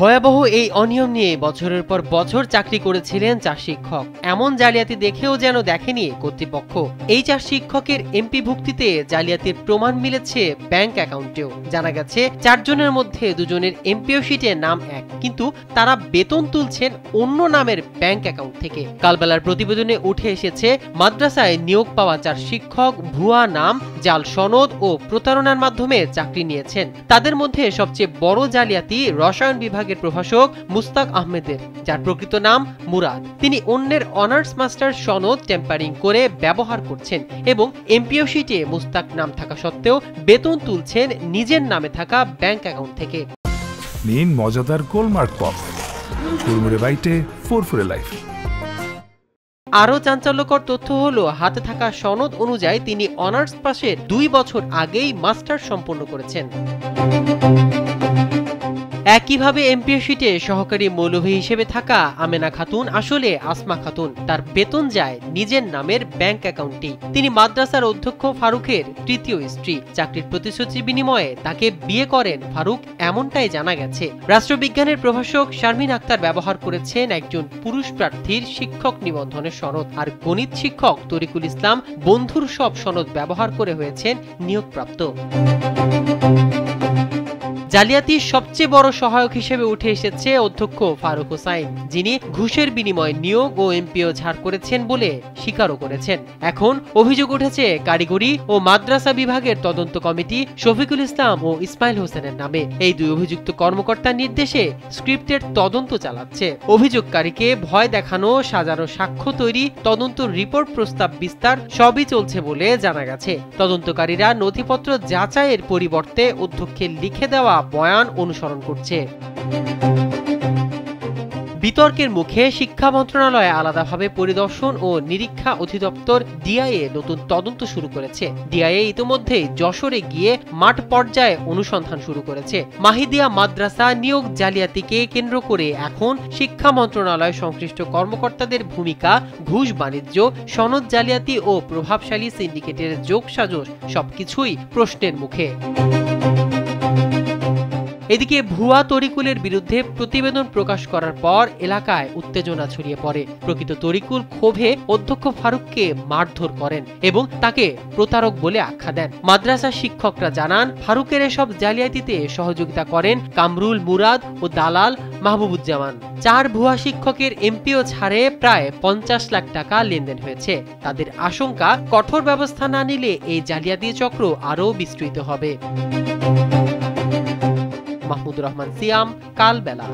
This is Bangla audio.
ভয়াবহ এই অনিয়ম নিয়ে বছরের পর বছর চাকরি করেছিলেন 4 শিক্ষক। এমন জালিয়াতি দেখেও যেন দেখেনি কর্তৃপক্ষ। এই 4 শিক্ষকের এমপি ভুক্তিতে জালিয়াতির প্রমাণ মিলেছে ব্যাংক অ্যাকাউন্টেও। জানা গেছে 4 জনের মধ্যে 2 জনের এমপিও শিটে নাম এক, কিন্তু তারা বেতন তুলছেন অন্য নামের ব্যাংক অ্যাকাউন্ট থেকে। কালবেলার প্রতিবেদনে উঠে এসেছে মাদ্রাসায় নিয়োগ পাওয়া 4 শিক্ষক ভুয়া নাম, জাল সনদ ও প্রতারণার মাধ্যমে চাকরি নিয়েছেন। তাদের মধ্যে সবচেয়ে বড় জালিয়াতি রসায়ন বিভাগের প্রভাষক মুস্তাক আহমেদের, যার প্রকৃত নাম মুরাদ। তিনি অন্যের অনার্স মাস্টার সনদ টেম্পারিং করে ব্যবহার করছেন এবং এমপিও শিটে মুস্তাক নাম থাকা সত্ত্বেও বেতন তুলছেন নিজের নামে থাকা ব্যাংক অ্যাকাউন্ট থেকে। নিন মজাদার গোলমার্ক পপ, ফুরমুরে বাইটে ফুরফুরে লাইফ। আরো চাঞ্চল্যকর তথ্য হলো, হাতে থাকা সনদ অনুযায়ী তিনি অনার্স পাশের 2 বছর আগেই মাস্টার সম্পন্ন করেছেন। একইভাবে এমপিও শিটে সহকারী মৌলভী হিসেবে থাকা আমেনা খাতুন আসলে আসমা খাতুন। তার বেতন যায় নিজের নামের ব্যাংক অ্যাকাউন্টে। তিনি মাদ্রাসার অধ্যক্ষ ফারুকের তৃতীয় স্ত্রী। চাকরির প্রতিশ্রুতির বিনিময়ে তাকে বিয়ে করেন ফারুক, এমনটাই জানা গেছে। রাষ্ট্রবিজ্ঞানের প্রভাষক শারমিন আক্তার ব্যবহার করেছেন একজন পুরুষ প্রার্থীর শিক্ষক নিবন্ধনের সনদ, আর গণিত শিক্ষক তরিকুল ইসলাম বন্ধুর সব সনদ ব্যবহার করে হয়েছেন নিয়োগপ্রাপ্ত। জালিয়াতির সবচেয়ে বড় সহায়ক হিসেবে উঠে এসেছে অধ্যক্ষ ফারুক হোসাইন, যিনি ঘুষের বিনিময়ে নিয়োগ ও এমপিও ছাড় করেছেন বলে স্বীকারও করেছেন। এখন অভিযোগ উঠেছে কারিগরি ও মাদ্রাসা বিভাগের তদন্ত কমিটি শফিকুল ইসলাম ও ইসমাইল হোসেনের নামে। এই 2 অভিযুক্ত কর্মকর্তার নির্দেশে স্ক্রিপ্টের তদন্ত চালাচ্ছে। অভিযোগকারীকে ভয় দেখানো, সাজানো সাক্ষ্য তৈরি, তদন্ত রিপোর্ট প্রস্তাব বিস্তার সবই চলছে বলে জানা গেছে। তদন্তকারীরা নথিপত্র যাচাইয়ের পরিবর্তে অধ্যক্ষের লিখে দেওয়া বয়ান অনুসরণ করছে। বিতর্কের মুখে শিক্ষা মন্ত্রণালয় আলাদাভাবে পরিদর্শন ও নিরীক্ষা অধিদপ্তর ডিআইএ নতুন তদন্ত শুরু করেছে। ডিআইএ ইতিমধ্যেই যশোরে গিয়ে মাঠ পর্যায়ে অনুসন্ধান শুরু করেছে। মাহিদিয়া মাদ্রাসা নিয়োগ জালিয়াতিকে কেন্দ্র করে এখন শিক্ষা মন্ত্রণালয় সংশ্লিষ্ট কর্মকর্তাদের ভূমিকা, ঘুষ বাণিজ্য, সনদ জালিয়াতি ও প্রভাবশালী সিন্ডিকেটের যোগসাজশ সবকিছুই প্রশ্নের মুখে। এদিকে ভুয়া তরিকুলের বিরুদ্ধে প্রতিবেদন প্রকাশ করার পর এলাকায় উত্তেজনা ছড়িয়ে পড়ে। প্রকৃত তরিকুল ক্ষোভে অধ্যক্ষ ফারুককে মারধর করেন এবং তাকে প্রতারক বলে আখ্যা দেন। মাদ্রাসা শিক্ষকরা জানান, ফারুকের এসব জালিয়াতিতে সহযোগিতা করেন কামরুল, মুরাদ ও দালাল মাহবুবুজ্জামান। 4 ভুয়া শিক্ষকের এমপিও ছাড়ে প্রায় 50 লাখ টাকা লেনদেন হয়েছে। তাদের আশঙ্কা, কঠোর ব্যবস্থা না নিলে এই জালিয়াতি চক্র আরও বিস্তৃত হবে। মাহমুদুর রহমান সিয়াম, কালবেলা।